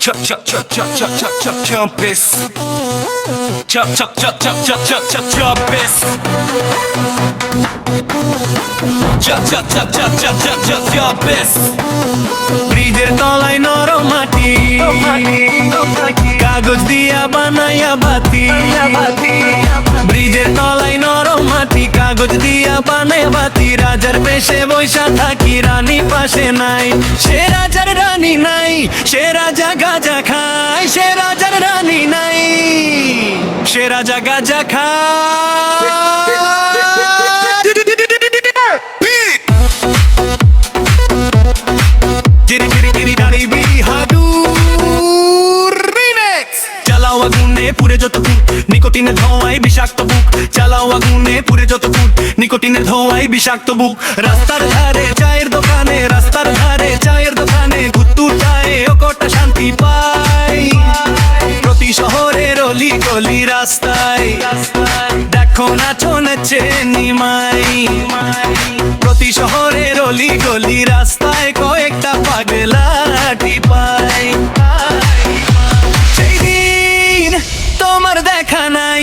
chop chop chop chop chop chop chop chumpis. Chop chop chop chop chop chop chop chumpis. Chop chop chop chop chop chop chop chumpis. ব্রিজের তলায় নরম মাটি, কাগজ দিয়া বানাইয়া বাতি। ব্রিজের তলায় নরম মাটি, কাগজ দিয়া বানাইয়া বাতি। রাজার বেশে বৈশা থাকি, রানী পাশে নাই। সে রাজার রানী নাই, সে রাজা গাজা খায়। সে রাজার রানী নাই, সে রাজা গাজা খায়। গিরি গিরি গিরি গাড়ি বাহাদুর রিমিক্স। চালাও আগুনে পুড়ে যত ফুট, নিকোটিনের ধোঁয়ায় বিষাক্ত বুক। চালাও আগুনে পুড়ে যত ফুট, নিকোটিনের ধোঁয়ায় বিষাক্ত বুক। রাস্তার ধারে চায়ের দোকানে, রাস্তার ধারে চায়ের দোকানে গুত্তু চায়ে ও কটা শান্তি পাই। প্রতি শহরের অলি গলি রাস্তায় দেখো নাচো নাচে নিমাই। প্রতি শহরের অলি গলি রাস্তায় কয়েকটা পাগলা টিপাই। সেই দিন তোমার দেখা নাই,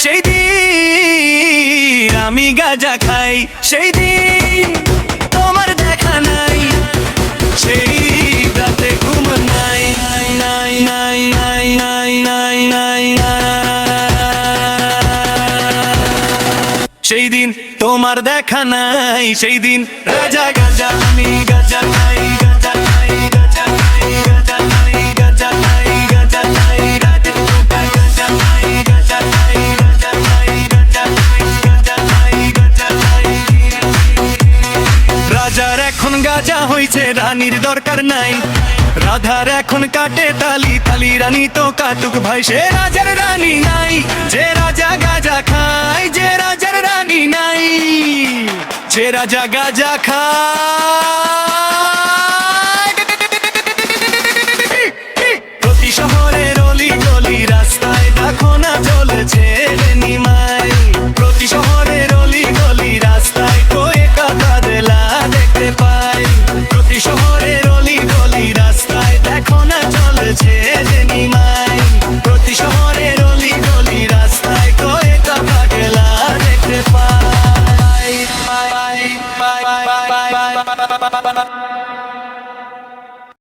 সেই দিন আমি গাঁজা খাই। সেই দিন তোমার দেখা নাই, সেই রাতে ঘুম নাই। নাই নাই নাই নাই নাই নাই সেই দিন তোমার দেখা নাই, সেই দিন রাজা গাজা আমি গাজা খাই। গাজা খাই, গাজা খাই, গাজা খাই, গাজা খাই, গাজা খাই। রাতে ঢোকা গাজা খাই, গাজা খাই, গাজা খাই, গাজা খাই, গাজা খাই, গাজা খাই। রাজার এখন গাজা হইছে, রানীর দরকার নাই। রাধার এখন কাটে তালি, তালি রানী তো কাটুক ভাই। সে রাজার রানী নাই, যে রাজা গাজা খায়। যে রাজার রানী নাই, যে রাজা গাজা খায়।